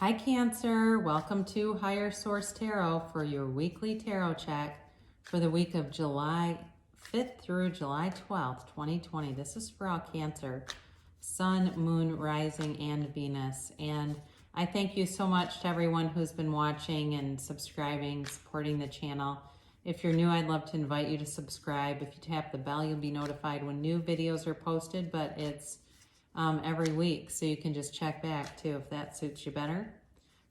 Hi Cancer, welcome to Higher Source Tarot for your weekly tarot check for the week of July 5th through July 12th, 2020. This is for all Cancer, Sun, Moon, Rising, and Venus. And I thank you so much to everyone who's been watching and subscribing, supporting the channel. If you're new, I'd love to invite you to subscribe. If you tap the bell, you'll be notified when new videos are posted, but it's every week, so you can just check back too if that suits you better.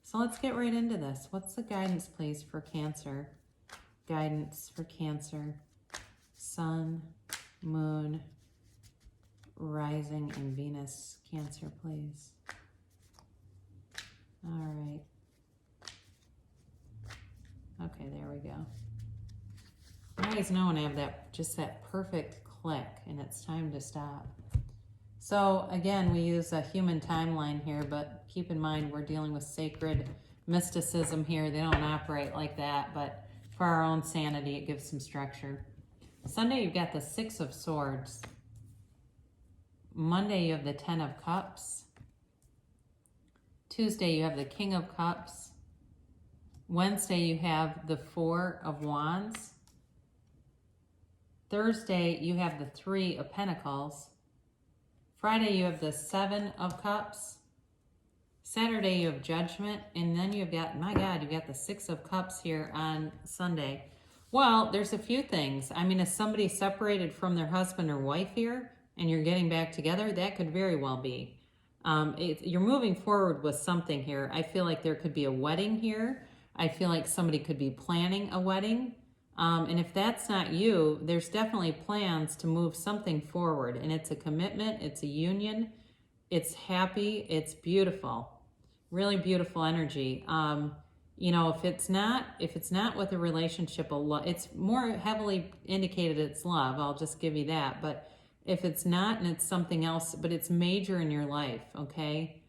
So let's get right into this. What's the guidance, please, for Cancer? Guidance for Cancer, Sun, Moon, Rising, and Venus. Cancer, please. All right. Okay, there we go. I always know when I have that perfect click and it's time to stop. So again, we use a human timeline here, but keep in mind we're dealing with sacred mysticism here. They don't operate like that, but for our own sanity, it gives some structure. Sunday, you've got the Six of Swords. Monday, you have the Ten of Cups. Tuesday, you have the King of Cups. Wednesday, you have the Four of Wands. Thursday, you have the Three of Pentacles. Friday, you have the Seven of Cups. Saturday, you have Judgment. And then you've got, my God, you've got the Six of Cups here on Sunday. Well, there's a few things. I mean, is somebody separated from their husband or wife here and you're getting back together? That could very well be. You're moving forward with something here. I feel like there could be a wedding here. I feel like somebody could be planning a wedding. And if that's not you, there's definitely plans to move something forward. And it's a commitment, it's a union, it's happy, it's beautiful. Really beautiful energy. You know, if it's not with a relationship, it's more heavily indicated it's love. I'll just give you that. But if it's not and it's something else, but it's major in your life, okay?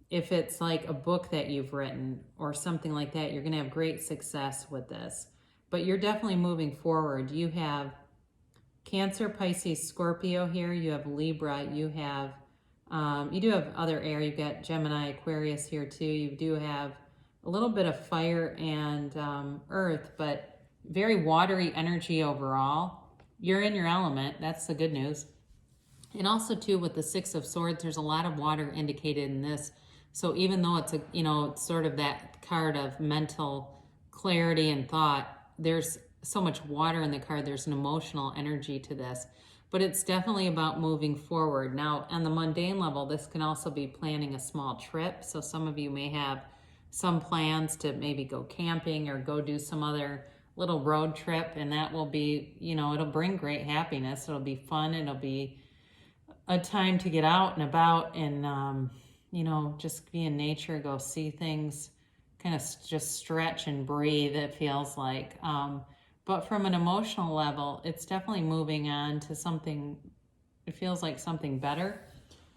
If it's like a book that you've written or something like that, you're going to have great success with this. But you're definitely moving forward. You have Cancer, Pisces, Scorpio here. You have Libra. You have, you do have other air. You've got Gemini, Aquarius here too. You do have a little bit of fire and earth, but very watery energy overall. You're in your element. That's the good news. And also too, with the Six of Swords, there's a lot of water indicated in this. So even though it's it's sort of that card of mental clarity and thought, there's so much water in the card. There's an emotional energy to this, but it's definitely about moving forward. Now, on the mundane level, this can also be planning a small trip. So some of you may have some plans to maybe go camping or go do some other little road trip, and that will be, it'll bring great happiness. It'll be fun. It'll be a time to get out and about and, just be in nature, go see things, kind of just stretch and breathe, it feels like. But from an emotional level, it's definitely moving on to something, it feels like something better.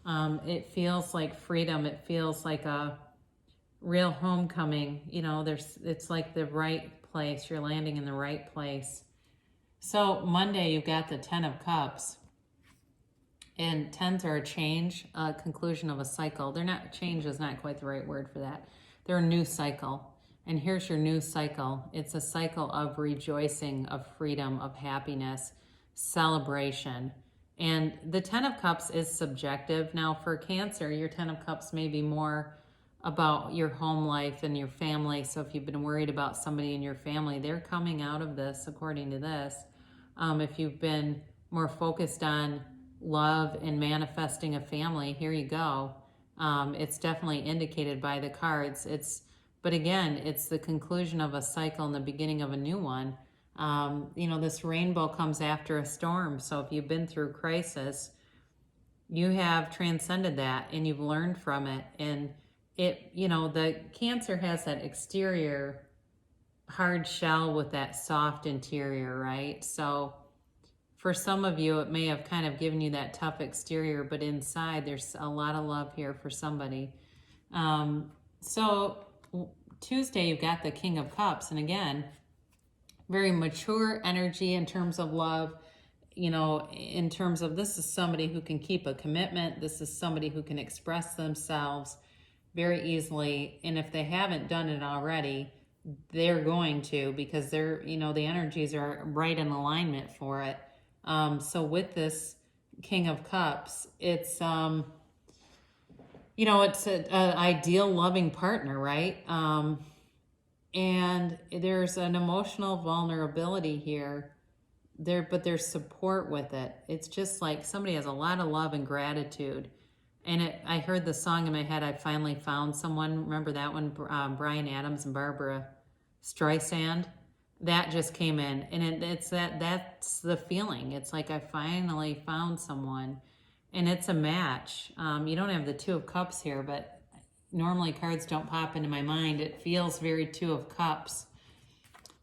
It feels like freedom. It feels like a real homecoming. It's like the right place. You're landing in the right place. So Monday, you've got the Ten of Cups. And tens are a change, a conclusion of a cycle. Change is not quite the right word for that. They're a new cycle. And here's your new cycle. It's a cycle of rejoicing, of freedom, of happiness, celebration. And the Ten of Cups is subjective. Now for Cancer, your Ten of Cups may be more about your home life and your family. So if you've been worried about somebody in your family, they're coming out of this according to this. If you've been more focused on love and manifesting a family, here you go. It's definitely indicated by the cards. But again, it's the conclusion of a cycle and the beginning of a new one. This rainbow comes after a storm. So if you've been through crisis, you have transcended that and you've learned from it. And the Cancer has that exterior hard shell with that soft interior, right? So for some of you, it may have kind of given you that tough exterior, but inside there's a lot of love here for somebody. So Tuesday, you've got the King of Cups. And again, very mature energy in terms of love, in terms of this is somebody who can keep a commitment. This is somebody who can express themselves. very easily. And if they haven't done it already, they're going to, because they're, the energies are right in alignment for it. So with this King of Cups, it's, it's an ideal loving partner, right? And there's an emotional vulnerability here there, but there's support with it. It's just like somebody has a lot of love and gratitude. And I heard the song in my head, I Finally Found Someone. Remember that one? Bryan Adams and Barbara Streisand. That just came in. And that's the feeling. It's like I finally found someone. And it's a match. You don't have the Two of Cups here, but normally cards don't pop into my mind. It feels very Two of Cups.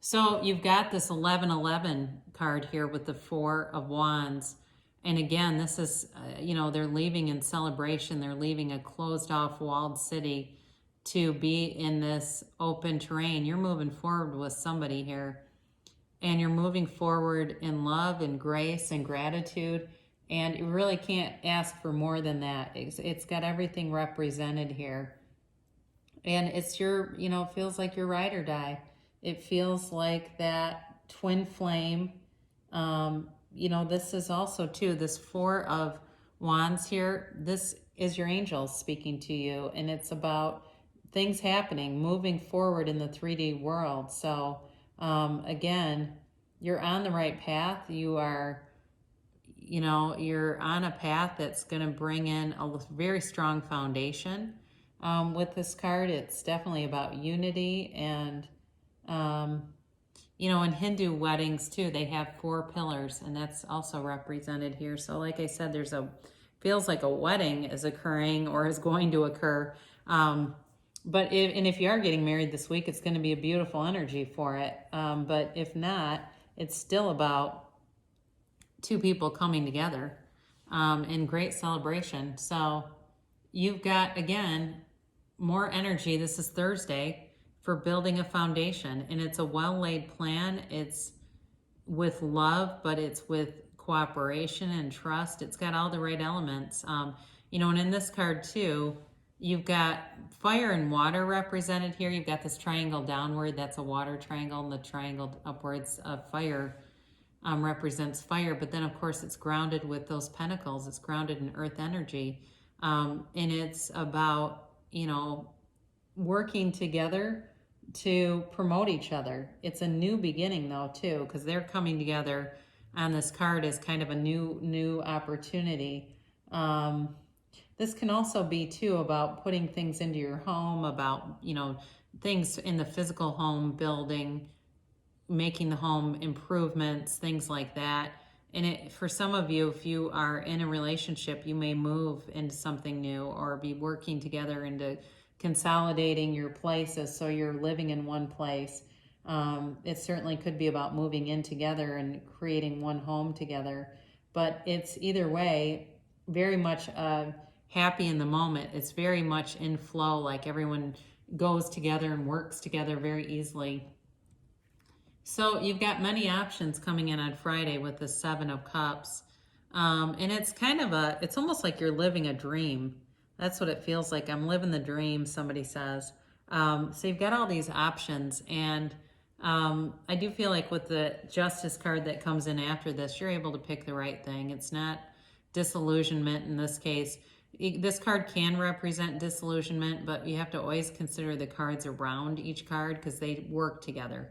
So you've got this 1111 card here with the Four of Wands. And again, this is, they're leaving in celebration. They're leaving a closed off walled city to be in this open terrain. You're moving forward with somebody here. And you're moving forward in love and grace and gratitude. And you really can't ask for more than that. It's got everything represented here. And it's your, it feels like your ride or die. It feels like that twin flame. This is also, too, this Four of Wands here. This is your angels speaking to you. And it's about things happening, moving forward in the 3D world. So, again, you're on the right path. You are... you're on a path that's going to bring in a very strong foundation. With this card, it's definitely about unity. And, in Hindu weddings, too, they have 4 pillars, and that's also represented here. So like I said, feels like a wedding is occurring or is going to occur. But if you are getting married this week, it's going to be a beautiful energy for it. But if not, it's still about 2 people coming together in great celebration. So you've got, again, more energy. This is Thursday for building a foundation, and it's a well-laid plan. It's with love, but it's with cooperation and trust. It's got all the right elements. And in this card too, you've got fire and water represented here. You've got this triangle downward. That's a water triangle, and the triangle upwards of fire represents fire, but then of course it's grounded with those pentacles. It's grounded in earth energy. And it's about, working together to promote each other. It's a new beginning though, too, because they're coming together on this card as kind of a new opportunity. This can also be too about putting things into your home, about, things in the physical home, building, making the home improvements, things like that. And for some of you, if you are in a relationship, you may move into something new or be working together into consolidating your places so you're living in one place. It certainly could be about moving in together and creating one home together. But it's either way very much happy in the moment. It's very much in flow, like everyone goes together and works together very easily. So you've got many options coming in on Friday with the 7 of Cups. And it's kind of it's almost like you're living a dream. That's what it feels like. I'm living the dream, somebody says. So you've got all these options. And I do feel like with the Justice card that comes in after this, you're able to pick the right thing. It's not disillusionment in this case. This card can represent disillusionment, but you have to always consider the cards around each card because they work together.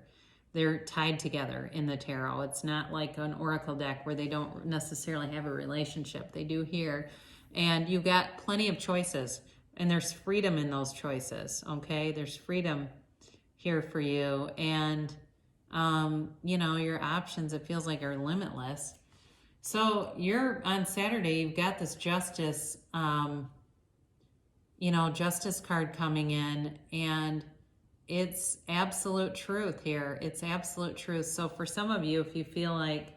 They're tied together in the tarot. It's not like an oracle deck where they don't necessarily have a relationship. They do here. And you've got plenty of choices. And there's freedom in those choices, okay? There's freedom here for you. And, your options, it feels like, are limitless. So you're on Saturday, you've got this Justice, Justice card coming in. And it's absolute truth here. It's absolute truth. So for some of you, if you feel like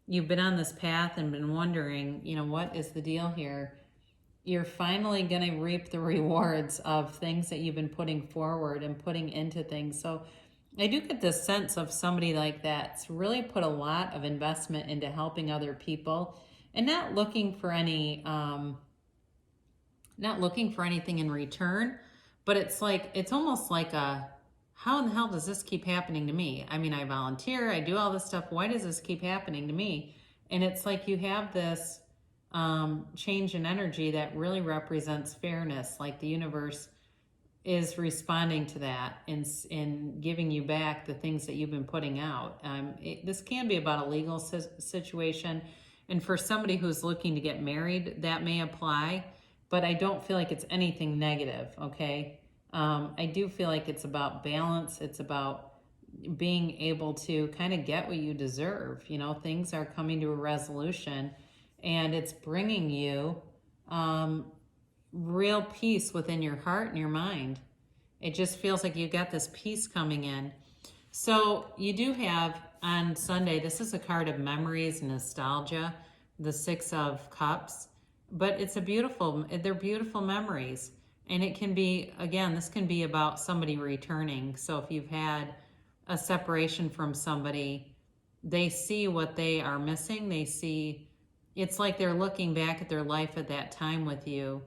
you've been on this path and been wondering, what is the deal here? You're finally going to reap the rewards of things that you've been putting forward and putting into things. So I do get this sense of somebody like that's really put a lot of investment into helping other people and not looking for anything in return. But it's like, it's almost like a, how in the hell does this keep happening to me? I mean, I volunteer, I do all this stuff. Why does this keep happening to me? And it's like you have this change in energy that really represents fairness, like the universe is responding to that in giving you back the things that you've been putting out. This can be about a legal situation, and for somebody who's looking to get married, that may apply, but I don't feel like it's anything negative, okay? I do feel like it's about balance. It's about being able to kind of get what you deserve. You know, things are coming to a resolution, and it's bringing you real peace within your heart and your mind. It just feels like you got this peace coming in. So you do have on Sunday, this is a card of memories and nostalgia, the Six of Cups, but it's they're beautiful memories. And it can be, again, this can be about somebody returning. So if you've had a separation from somebody, they see what they are missing. They see, it's like they're looking back at their life at that time with you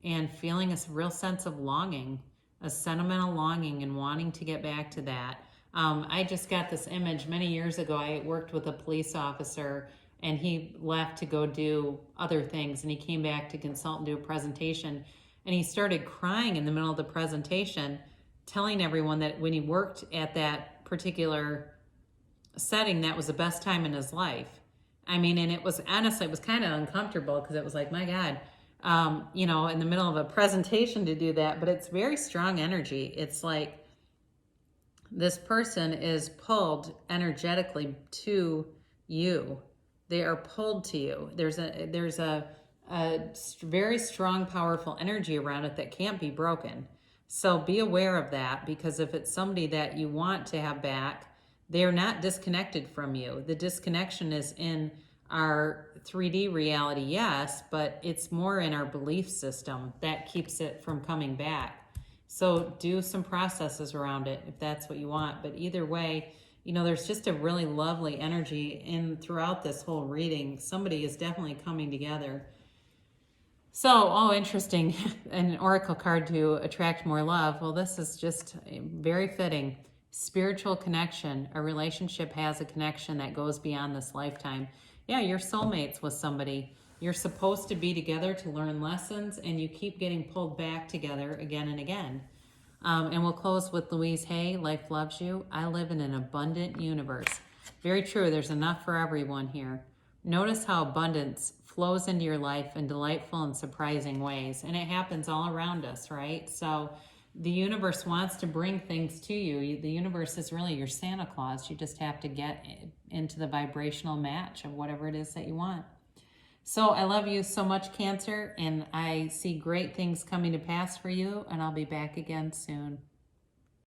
and feeling a real sense of longing, a sentimental longing and wanting to get back to that. I just got this image many years ago. I worked with a police officer and he left to go do other things, and he came back to consult and do a presentation, and he started crying in the middle of the presentation, telling everyone that when he worked at that particular setting, that was the best time in his life. I mean, and it was honestly, it was kind of uncomfortable because it was like, my God, you know, in the middle of a presentation to do that, but it's very strong energy. It's like this person is pulled energetically to you. They are pulled to you. There's a very strong, powerful energy around it that can't be broken. So be aware of that, because if it's somebody that you want to have back, they're not disconnected from you. The disconnection is in our 3D reality, yes, but it's more in our belief system that keeps it from coming back. So do some processes around it if that's what you want. But either way, you know, there's just a really lovely energy throughout this whole reading. Somebody is definitely coming together. So, oh, interesting. An oracle card to attract more love. Well, this is just very fitting. Spiritual connection. A relationship has a connection that goes beyond this lifetime. Yeah, you're soulmates with somebody. You're supposed to be together to learn lessons, and you keep getting pulled back together again and again. And we'll close with Louise Hay. Life loves you. I live in an abundant universe. Very true. There's enough for everyone here. Notice how abundance flows into your life in delightful and surprising ways. And it happens all around us, right? So the universe wants to bring things to you. The universe is really your Santa Claus. You just have to get into the vibrational match of whatever it is that you want. So I love you so much, Cancer, and I see great things coming to pass for you, and I'll be back again soon.